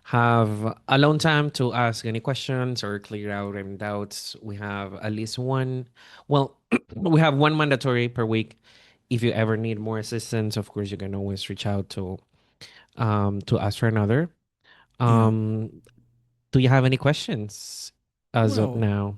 have alone time to ask any questions or clear out any doubts. We have at least one. Well, we have one mandatory per week. If you ever need more assistance, of course, you can always reach out to ask for another. Yeah. Um, do you have any questions as of Well, now?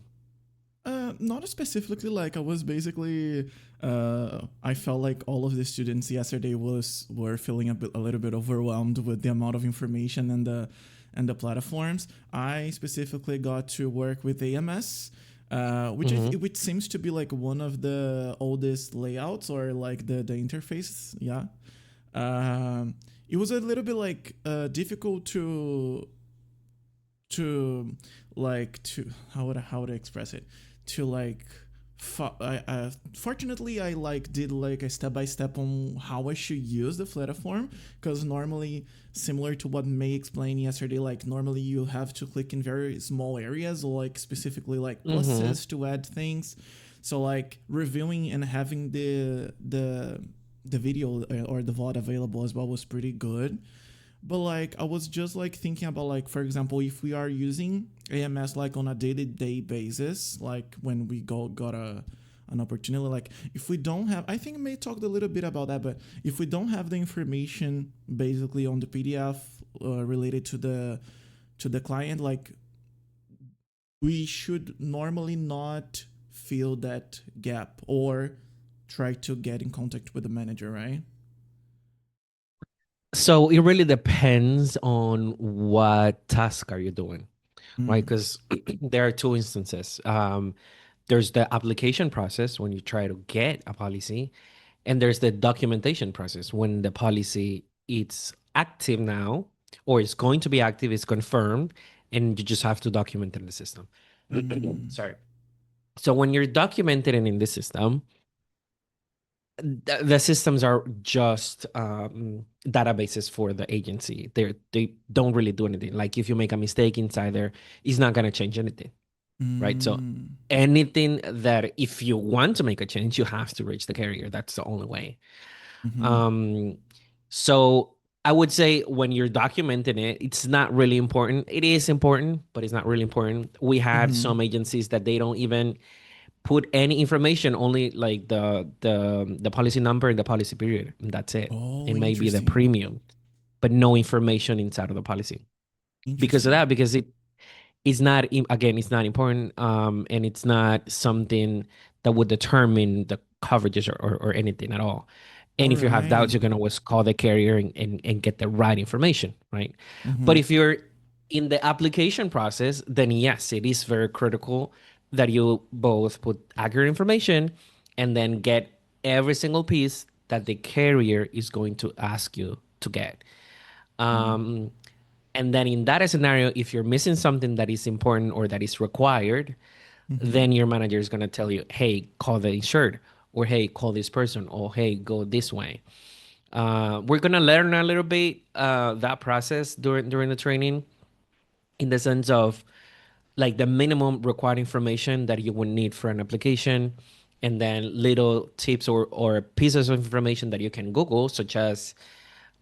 not specifically. Like I was basically, I felt like all of the students yesterday were feeling a little bit overwhelmed with the amount of information and the platforms. I specifically got to work with AMS, Mm-hmm. which seems to be like one of the oldest layouts or like the interface. Yeah. Um, it was a little bit like difficult to to how would I express it, to like fortunately I like did like a step by step on how I should use the platform, because normally, similar to what May explained yesterday, like normally you have to click in very small areas, like specifically like Mm-hmm. pluses to add things. So like reviewing and having the video or the VOD available as well was pretty good. But like I was just like thinking about, like, for example, if we are using AMS like on a day-to-day basis, like when we got an opportunity, like if we don't have, I think I may talk a little bit about that, but if we don't have the information basically on the PDF related to the client, like we should normally not feel that gap or try to get in contact with the manager, right? So it really depends on what task are you doing, right? Mm. Because there are two instances. There's the application process when you try to get a policy, and there's the documentation process when the policy it's active now or it's going to be active, it's confirmed, and you just have to document it in the system. Mm. Sorry. So when you're documenting it in the system, the systems are just databases for the agency. They don't really do anything. Like if you make a mistake inside there, it's not gonna change anything, right? So Mm. anything that if you want to make a change, you have to reach the carrier. That's the only way. Mm-hmm. Um, so I would say when you're documenting it, it's not really important. It is important, but it's not really important. We had Mm-hmm. some agencies that they don't even put any information, only like the policy number and the policy period. And that's it. Oh, It may be the interesting. premium, but no information inside of the policy because of Interesting. that. Because it's not again, it's not important, and it's not something that would determine the coverages or anything at all. All And if you have doubts, right. you can always call the carrier and get the right information, right? Mm-hmm. But if you're in the application process, then yes, it is very critical that you both put accurate information and then get every single piece that the carrier is going to ask you to get. Mm. Um, and then in that scenario, if you're missing something that is important or that is required, Mm-hmm. then your manager is going to tell you, hey, call the insured, or hey, call this person, or hey, go this way. We're going to learn a little bit that process during the training, in the sense of like the minimum required information that you would need for an application, and then little tips or pieces of information that you can Google, such as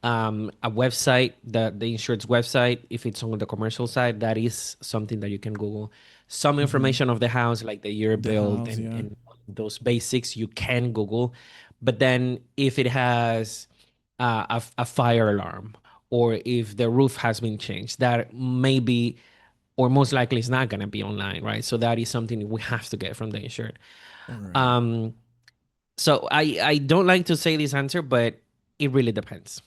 a website, the insured's website. If it's on the commercial side, that is something that you can Google. Some Mm-hmm. information of the house, like the year The built house, and yeah. and those basics, you can Google. But then if it has a fire alarm, or if the roof has been changed, that maybe or most likely it's not going to be online, right? So that is something we have to get from the insured. All right. Um, so I don't like to say this answer, but it really depends.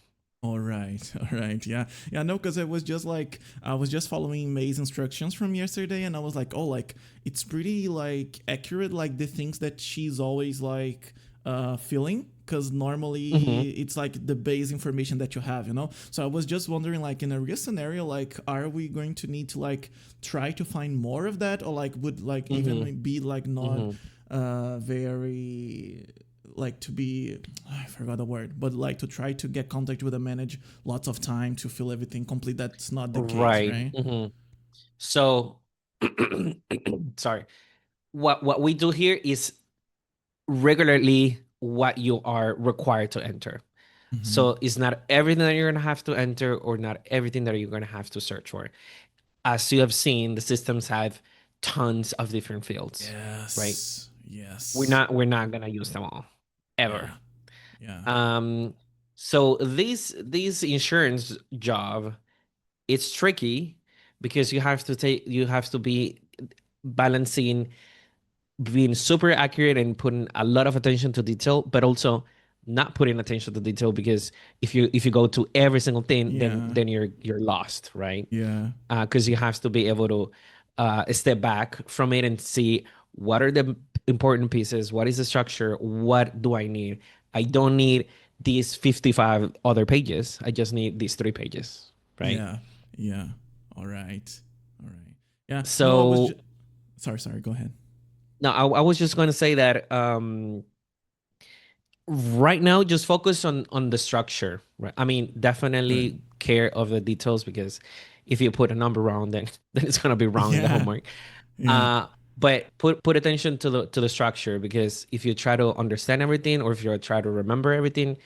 All right. All right. Yeah. Yeah. No, because I was just following May's instructions from yesterday, and I was like, oh, like it's pretty like accurate, like the things that she's always like feeling. Because Hmm. normally it's like the base information that you have, you know. So I was just wondering, like in a real scenario, like are we going to need to like try to find more of that, or like would like Hmm. even be like not Hmm. very like to be, I forgot the word, but like to try to get contact with a manager lots of time to fill everything complete. That's not the case, Right. right? So, sorry. What we do here is regularly what you are required to enter. Mm-hmm. So it's not everything that you're gonna have to enter or not everything that you're gonna have to search for. As you have seen, the systems have tons of different fields, right? Yes. We're Yes. not we're not gonna use them all ever. Yeah. Yeah. Um, so this insurance job, it's tricky because you have to be balancing being super accurate and putting a lot of attention to detail, but also not putting attention to detail because if you go to every single thing, then Yeah. you're lost, right? Yeah. Because you have to be able to step back from it and see what are the important pieces, what is the structure, what do I need. I don't need these 55 other pages, I just need these 3 pages, right? Yeah. Yeah. All right. All right. Yeah. No, I was So sorry, sorry. Go ahead. now I was just going to say that right now just focus on the structure, right? I mean, Right. definitely care of the details because if you put a number wrong, then then it's going to be wrong in the Yeah. homework. Yeah. uh but put attention to the structure, because if you try to understand everything or if you try to remember everything,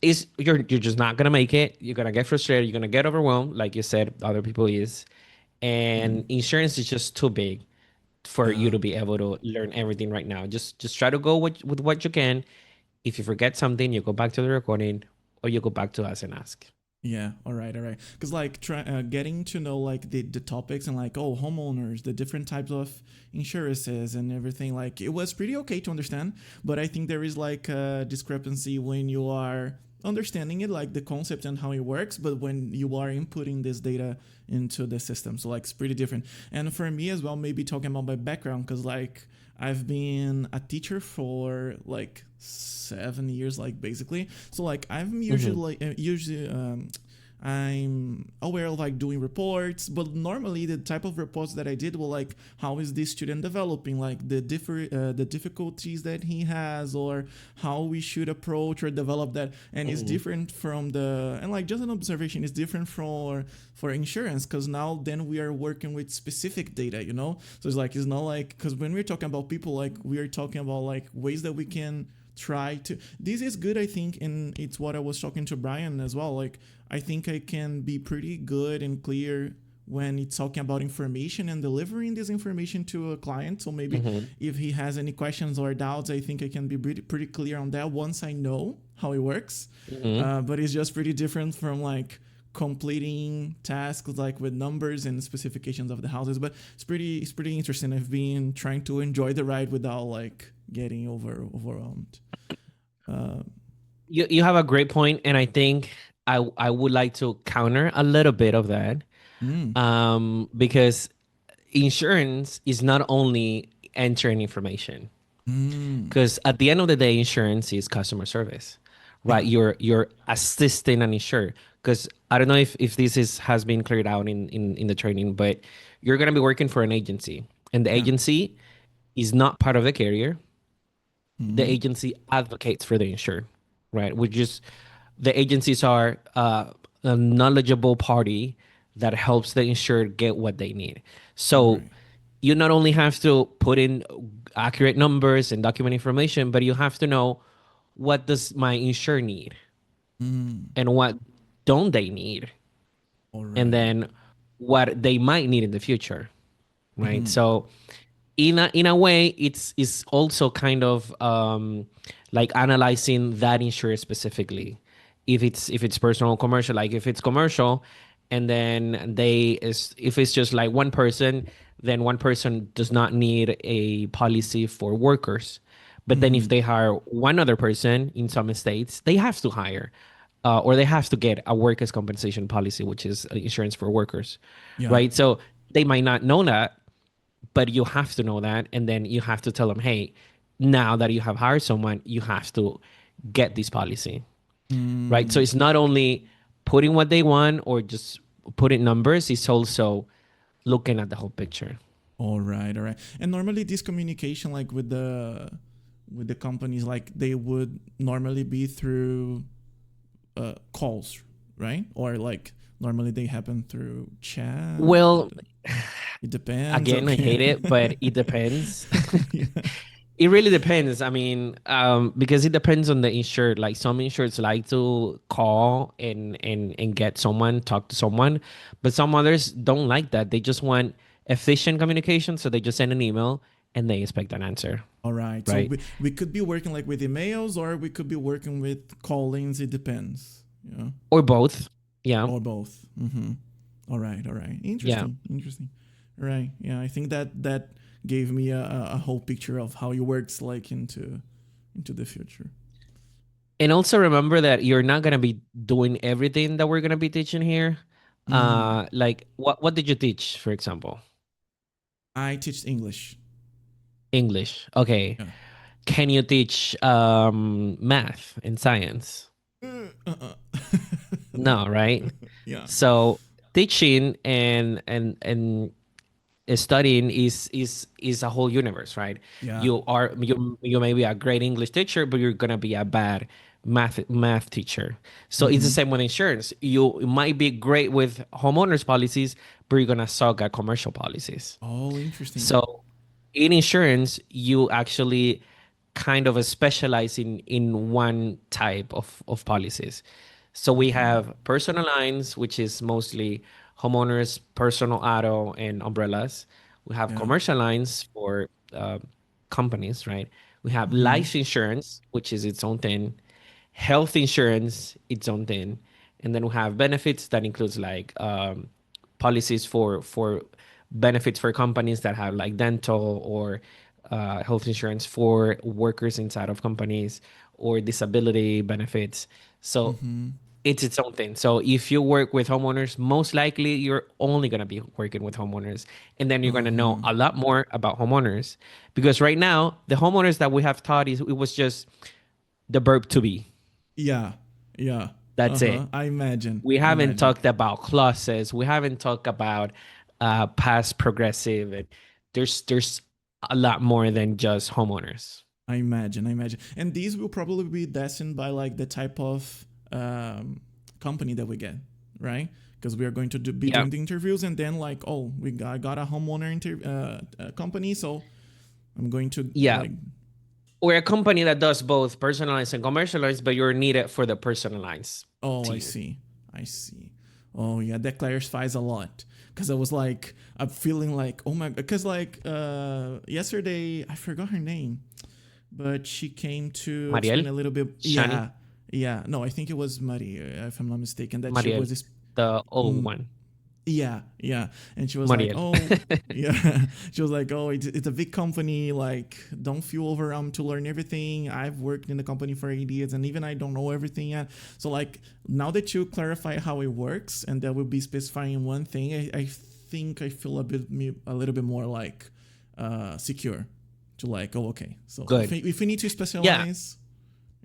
is you're just not gonna make it. You're gonna get frustrated, you're gonna get overwhelmed, like you said other people is. Mm. And insurance is just too big for you Yeah. to be able to learn everything right now. Just try to go with what you can. If you forget something, you go back to the recording or you go back to us and ask. Yeah, all right, all right. Because like getting to know like the topics and like homeowners, the different types of insurances and everything, like it was pretty okay to understand. But I think there is like a discrepancy when you are understanding it, like the concept and how it works, but when you are inputting this data into the system, so like it's pretty different. And for me as well, maybe talking about my background, because like I've been a teacher for like 7 years, like basically. So like I'm usually Mm-hmm. I'm aware of like doing reports, but normally the type of reports that I did were like how is this student developing, like the difficulties that he has, or how we should approach or develop that, and it's Mm-hmm. different from the and like just an observation is different for insurance, because now then we are working with specific data, so it's like it's not like, because when we're talking about people, like we are talking about like ways that we can try to, this is good I think, and it's what I was talking to Brian as well, like I think I can be pretty good and clear when it's talking about information and delivering this information to a client. So maybe Mm-hmm. if he has any questions or doubts, I think I can be pretty clear on that once I know how it works. Mm-hmm. But it's just pretty different from like completing tasks like with numbers and specifications of the houses. But it's pretty interesting. I've been trying to enjoy the ride without like getting overwhelmed. Uh, You have a great point, and I think I would like to counter a little bit of that, mm, because insurance is not only entering information, mm, because at the end of the day, insurance is customer service, right? yeah, You're assisting an insured. Because I don't know if this is has been cleared out in the training, but you're gonna be working for an agency, and the yeah. agency is not part of the carrier. The Mm-hmm. agency advocates for the insured, right? Which is the agencies are a knowledgeable party that helps the insured get what they need. All So right. you not only have to put in accurate numbers and document information, but you have to know what does my insured need Mm, and what don't they need, all and right. then what they might need in the future, right? Mm-hmm. So in a way it's also kind of like analyzing that insurance specifically, if it's personal or commercial. Like if it's commercial, and then if it's just like one person, then one person does not need a policy for workers. But then if Mm-hmm. they hire one other person, in some states they have to hire, or they have to get a workers compensation policy, which is insurance for workers, Yeah. right? So they might not know that, but you have to know that, and then you have to tell them, hey, now that you have hired someone, you have to get this policy, right? So Mm, it's not only putting what they want or just putting numbers, it's also looking at the whole picture. all right. All right. And normally this communication, like with the companies, like they would normally be through calls, right? Or like normally they happen through chat. Well, It depends. again, I Okay. hate it, but it depends. Yeah. It really depends. I mean, because it depends on the insured. Like some insureds like to call and get someone, talk to someone, but some others don't like that. They just want efficient communication, so they just send an email and they expect an answer, All right. So right? we could be working like with emails, or we could be working with call-ins. It depends. Yeah. Or both. Yeah, Or both. Mm-hmm. All right. All right. yeah. Interesting. Interesting. Right. Yeah. I think that gave me a whole picture of how it works like into the future. And also remember that you're not gonna be doing everything that we're gonna be teaching here. Mm. Like what did you teach, for example? I teach English. English. Okay. Yeah. Can you teach math and science? No. No, right? Yeah. So teaching and studying is a whole universe, right? Yeah. You may be a great English teacher, but you're gonna be a bad math teacher. So it's the Mm-hmm. same with insurance. You might be great with homeowners policies, but you're gonna suck at commercial policies. Oh, interesting. So in insurance, you actually kind of specialize in one type of policies. So we Mm-hmm. have personal lines, which is mostly homeowners, personal auto, and umbrellas. We have Yeah. commercial lines for companies, right? We have Mm-hmm. life insurance, which is its own thing, health insurance, its own thing, and then we have benefits that includes like policies for benefits for companies that have like dental or health insurance for workers inside of companies or disability benefits. So Mm-hmm. it's its own thing. So if you work with homeowners, most likely you're only going to be working with homeowners. And then you're going to know Uh-huh. a lot more about homeowners. Because right now, the homeowners that we have taught is it was just the verb to be. Yeah. Yeah. That's Uh-huh. it. I imagine. We I haven't imagine. talked about clauses. We haven't talked about past progressive. And there's a lot more than just homeowners. I imagine. I imagine. And these will probably be destined by like the type of company that we get, right? Because we are going to be Yeah. doing the interviews, and then like, oh, I got a homeowner company, so I'm going to Yeah. like. We're a company that does both personalized and commercialized, but you're needed for the personalized Oh, I team. see. I see. Oh yeah, that clarifies a lot. Cause I was like, I'm feeling like, oh my, because like yesterday I forgot her name, but she came to explain Mariel, a little bit. Shani, Yeah, yeah. No, I think it was Maria, if I'm not mistaken. That she Mariel, was this. the old Mm, one. yeah, yeah. And she was like, Mariel. oh, yeah. She was like, oh, it's a big company. Like, don't feel overwhelmed to learn everything. I've worked in the company for 8 years, and even I don't know everything yet. So, like, now that you clarify how it works, and that will be specifying one thing, I think I feel a little bit more like secure to like, oh, okay. So Good. if we need to Yeah. specialize,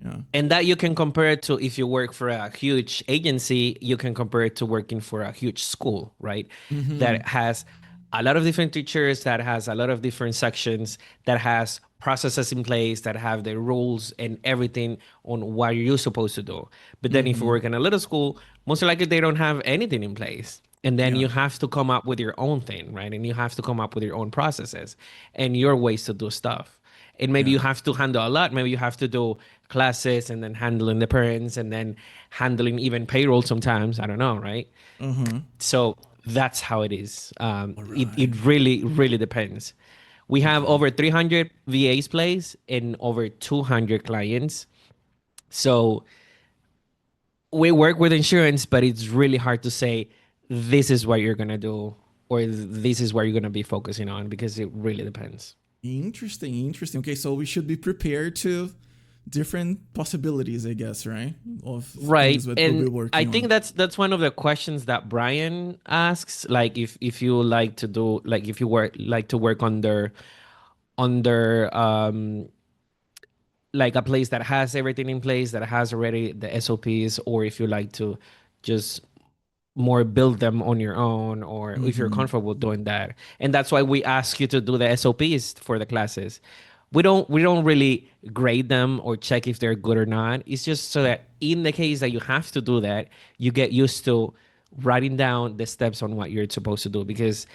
yeah. And that you can compare it to if you work for a huge agency, you can compare it to working for a huge school, right? Mm-hmm. That has a lot of different teachers, that has a lot of different sections, that has processes in place, that have the rules and everything on what you're supposed to do. But then if you Mm-hmm. work in a little school, most likely they don't have anything in place. And then Yeah. you have to come up with your own thing, right? And you have to come up with your own processes and your ways to do stuff. And maybe Yeah. you have to handle a lot. Maybe you have to do classes and then handling the parents and then handling even payroll sometimes. I don't know, right? Uh-huh. So that's how it is. All It right. really depends. We have Okay. over 300 VAs placed and over 200 clients. So we work with insurance, but it's really hard to say this is what you're gonna do or this is what you're gonna be focusing on because it really depends. Interesting, interesting. Okay, so we should be prepared to different possibilities, I guess, right? Of things Right. that we'll be And I working think on. that's one of the questions that Brian asks. Like if you like to do like if you work like to work under like a place that has everything in place, that has already the SOPs, or if you like to just more build them on your own, or if you're Mm-hmm. comfortable doing that. And that's why we ask you to do the SOPs for the classes. We don't really grade them or check if they're good or not. It's just so that in the case that you have to do that, you get used to writing down the steps on what you're supposed to do because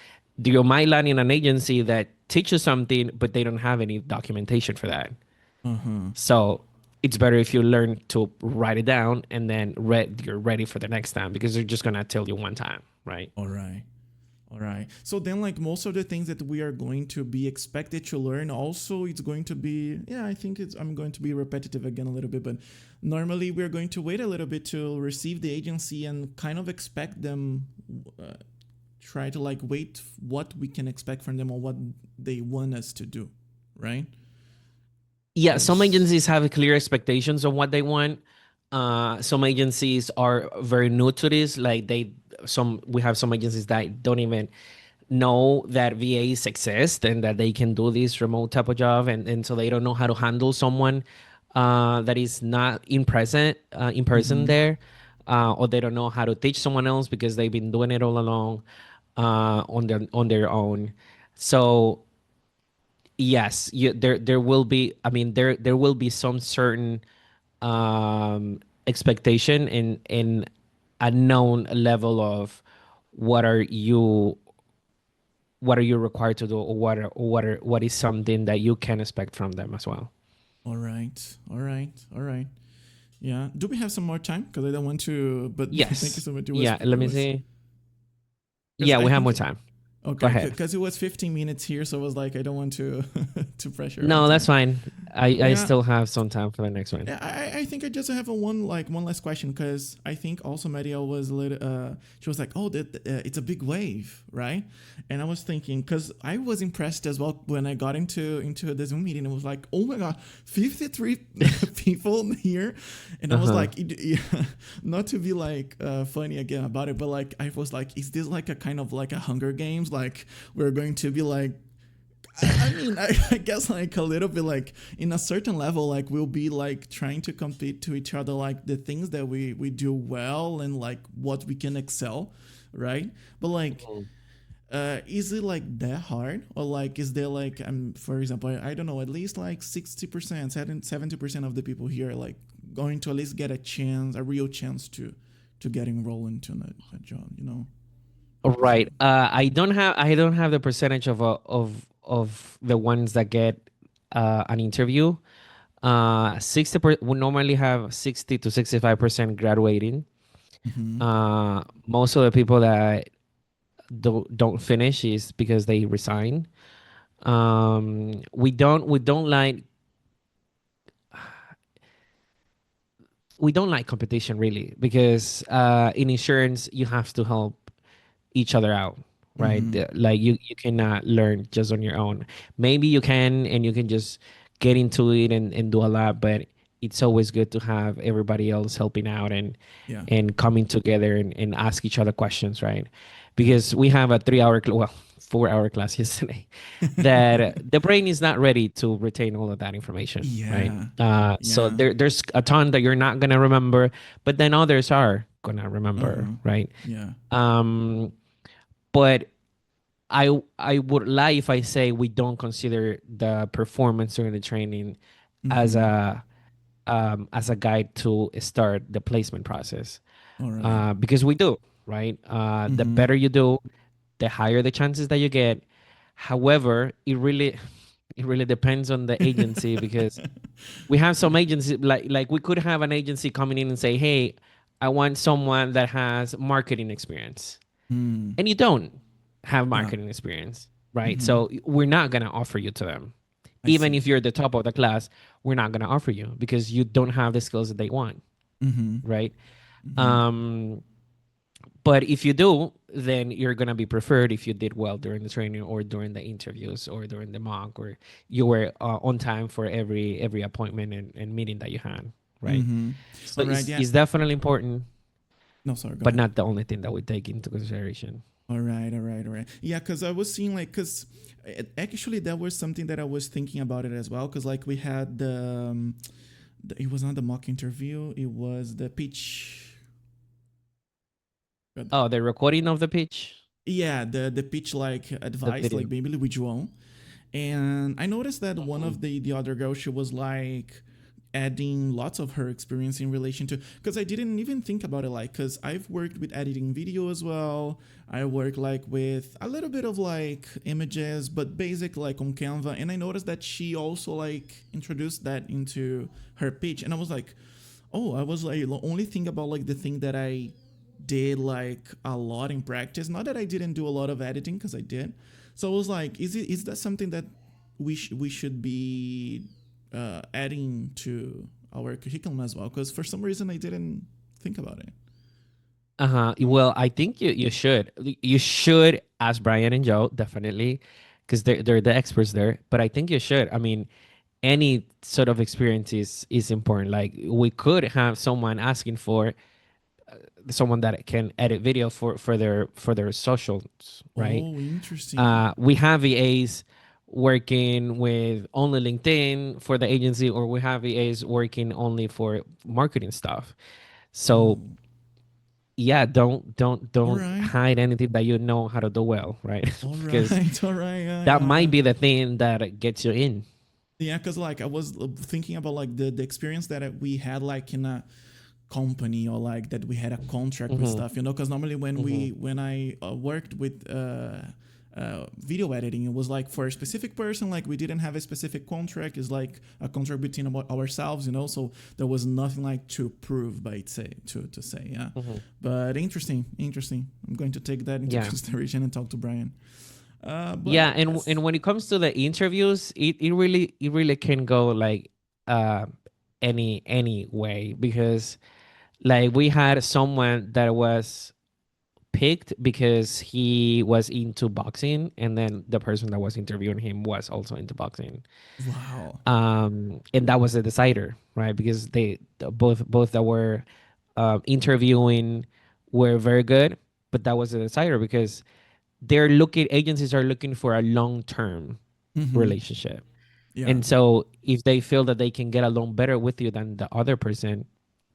You might land in an agency that teaches something, but they don't have any documentation for that. Uh-huh. So it's better if you learn to write it down and then you're ready for the next time because they're just gonna tell you one time, right? All right. All right. So then, like, most of the things that we are going to be expected to learn, also, it's going to be, yeah, I think I'm going to be repetitive again a little bit, but normally we're going to wait a little bit to receive the agency and kind of expect them, uh, try to like wait what we can expect from them or what they want us to do, right? Yeah, some Because, agencies have clear expectations of what they want. Some agencies are very new to this. Like we have some agencies that don't even know that VAs exist and that they can do this remote type of job, and so they don't know how to handle someone that is not in person mm-hmm. there, or they don't know how to teach someone else because they've been doing it all along on their own. So yes, there will be. I mean, there will be some certain expectation in a known level of what are you what are you required to do, or what is something that you can expect from them as well. All right. All right. All right. Yeah. Do we have some more time? Because I don't want to, but thank you Yes. so much. Yeah. It Let me was, see. because Yeah, I we have more think, time. Go okay, ahead. because it was 15 minutes here. So I was like, I don't want to, to pressure on No, that's time. fine. I Yeah. still have some time for the next one. Yeah, I think I just have a one last question, because I think also Maria was a little she was like, oh, it's a big wave, right? And I was thinking, because I was impressed as well when I got into the Zoom meeting. It was like, oh my god, 53 people here, and I was Uh-huh. like, not to be like funny again about it, but like I was like, is this like a kind of like a Hunger Games? Like we're going to be like, I mean, I guess like a little bit like in a certain level, like we'll be like trying to compete to each other, like the things that we do well and like what we can excel, right? But like, Mhm. is it like that hard, or like is there like for example, I don't know, at least like 60%, 70% of the people here are like going to at least get a chance, a real chance to get enrolled into a job, you know? Is it? Right. I don't have the percentage of the ones that get an interview. 60 we normally have 60 to 65% graduating. Mm-hmm. Most of the people that don't finish is because they resign. We don't like competition really because in insurance you have to help each other out, right? Mm-hmm. Like you cannot learn just on your own. Maybe you can and you can just get into it and do a lot, but it's always good to have everybody else helping out Yeah. and coming together and ask each other questions, right? Yeah. Because we have a 3 hour, 4 hour class yesterday that the brain is not ready to retain all of that information, right? Yeah. So Yeah. there's a ton that you're not gonna remember, but then others are gonna remember, Uh-huh. right? Yeah. Um, but I would lie if I say we don't consider the performance during the training as Mm-hmm. a guide to start the placement process, All right. because we do, right? The Mm-hmm. better you do, the higher the chances that you get. However, it really depends on the agency because we have some agencies like we could have an agency coming in and say, "Hey, I want someone that has marketing experience." Mm. And you don't have Yeah. marketing experience, right? Mm-hmm. So we're not going to offer you to them. I Even see. if you're the top of the class, we're not going to offer you because you don't have the skills that they want, Mm-hmm. right? Mm-hmm. Um, but if you do, then you're going to be preferred if you did well during the training or during the interviews or during the mock or you were on time for every appointment and meeting that you had, right? Mm-hmm. So All right. it's, Yeah. it's definitely important, No, sorry. Go but ahead. not the only thing that we take into consideration. All right. All right. All right. Yeah, because I was seeing like, because actually that was something that I was thinking about it as well. Because like we had it was not the mock interview. It was the pitch. Oh, the recording of the pitch, Yeah, the pitch like the advice, video. like maybe with João. And I noticed that one Mhm. of the other girls, she was like, adding lots of her experience in relation to, because I didn't even think about it, like, because I've worked with editing video as well. I work like with a little bit of like images, but basic like on Canva, and I noticed that she also like introduced that into her pitch, and I was like, oh, I was like only think about like the thing that I did like a lot in practice. Not that I didn't do a lot of editing, because I did. So I was like, is that something that we should be adding to our curriculum as well? Because for some reason I didn't think about it. Uh-huh. Well, I think you should. You should ask Brian and Joe, definitely, because they're the experts there. But I think you should. I mean, any sort of experience is important. Like we could have someone asking for someone that can edit video for their socials, right? Oh, interesting. We have VAs working with only LinkedIn for the agency, or we have VAs working only for marketing stuff. So Oh, yeah, all don't right. hide anything that you know how to do well, right? All Because right. All right. Yeah, that yeah, yeah. might be the thing that gets you in. Yeah, because like I was thinking about like the experience that we had like in a company, or like that we had a contract with Hmm. stuff, because normally Hmm. when I worked with video editing, it was like for a specific person, like we didn't have a specific contract. It's like a contract between ourselves, so there was nothing like to prove by it, say to say, yeah. Hmm. But interesting, I'm going to take that into Yeah. consideration and talk to Brian. Yeah, But and yes. when it comes to the interviews, it really can go like uh any way, because like we had someone that was picked because he was into boxing, and then the person that was interviewing him was also into boxing. Wow. And that was the decider, right? Because both that were interviewing were very good, but that was the decider because agencies are looking for a long term Mm-hmm. relationship. Yeah. And so if they feel that they can get along better with you than the other person,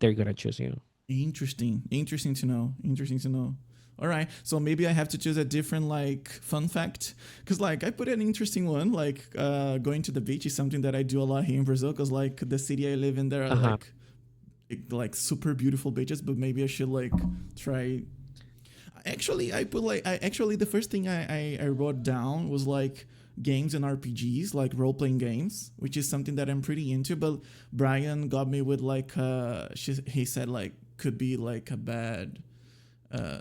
they're gonna choose you. Interesting to know. Interesting to know. All right, so maybe I have to choose a different like fun fact, because like I put an interesting one, like going to the beach is something that I do a lot here in Brazil, because like the city I live in, there are Uh-huh. like super beautiful beaches, but maybe I should like try. Actually, I put like I actually the first thing I wrote down was like games and RPGs, like role playing games, which is something that I'm pretty into. But Brian got me with like he said like could be like a bad uh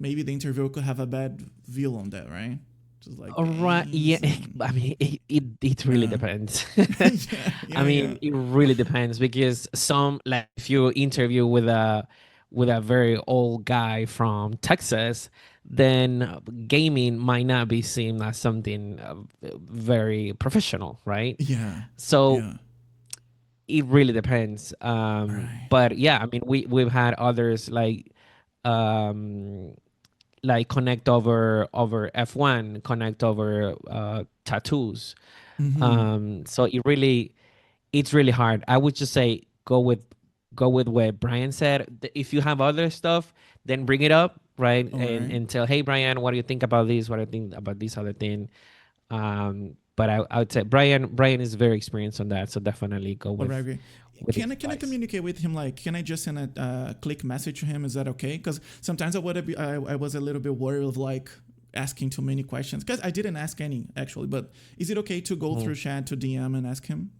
maybe the interviewer could have a bad view on that, right? Just like All right. Yeah. games and I mean, it really yeah. depends. Yeah, I yeah, yeah. mean, it really depends because some, like if you interview with a very old guy from Texas, then gaming might not be seen as something very professional, right? Yeah. So Yeah. it really depends. All right. But yeah, I mean, we've had others um like connect over F1, connect over tattoos. Mm-hmm. So it's really hard. I would just say go with what Brian said. If you have other stuff, then bring it up, right? All right. And tell, hey Brian, what do you think about this? What do you think about this other thing? But I would say Brian is very experienced on that, so definitely go All right. Okay. with his Can I advice. communicate with him? Like, can I just send a click message to him? Is that okay? Because sometimes I was a little bit worried of like asking too many questions. Because I didn't ask any actually. But is it okay to go Mhm. through chat to DM and ask him?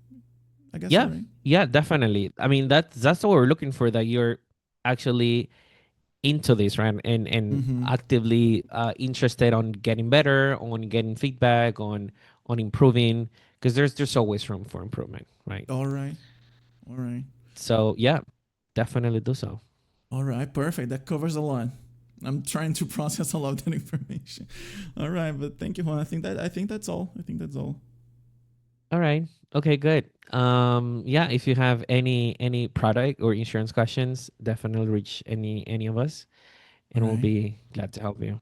I guess so, Yeah, right? yeah, definitely. I mean, that's what we're looking for. That you're actually into this, right? And Mm-hmm. actively interested on getting better, on getting feedback, on improving, because there's always room for improvement, right? All right. All right. So yeah, definitely do so. All right. Perfect. That covers a lot. I'm trying to process a lot of that information. All right, but thank you, Juan. I think that's all. I think that's all. All right. Okay, good. Yeah, if you have any product or insurance questions, definitely reach any of us, All and we'll right. be glad to help you.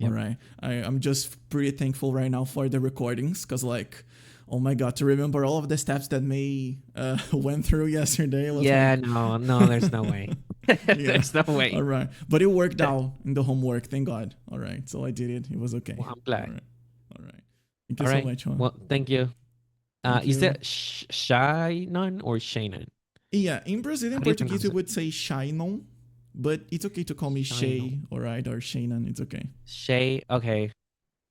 All Yep. right. I'm just pretty thankful right now for the recordings, because, like, oh my God, to remember all of the steps that May went through yesterday was Yeah, like, no, no, there's no way. yeah. There's no All way. right. But it worked out in the homework. Thank God. All right. So I did it. It was okay. Well, I'm All glad. right. All right. Thank you All so right. much, Juan. Well, thank you. Thank Is you. that Shannon or Shannon? Yeah, in Brazilian How do you Portuguese, we pronounce it? would say Shainon, but it's okay to call me Shay, Shannon. all right, or Shannon. It's okay. Shay. Okay.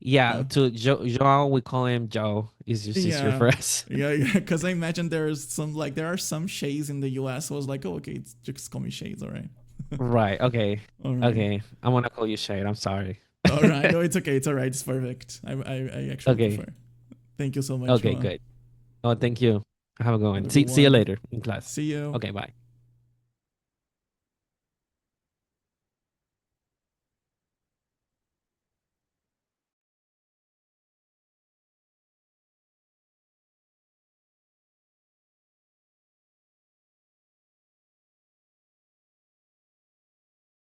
Yeah. Yeah. To Joao, we call him Joe. It's just easier Yeah. for us. Yeah, yeah, because I imagine there's some like there are some Shays in the US. So I was like, oh, okay, it's just call me Shays, all right. Right. Okay. All right. Okay. I want to call you Shade. I'm sorry. All right. No, it's okay. It's all right. It's perfect. I actually Okay. prefer. Thank you so much, Okay. Juan. Good. Oh, thank you. Have a good Have one. a good See you one. later in class. See you. Okay. Bye.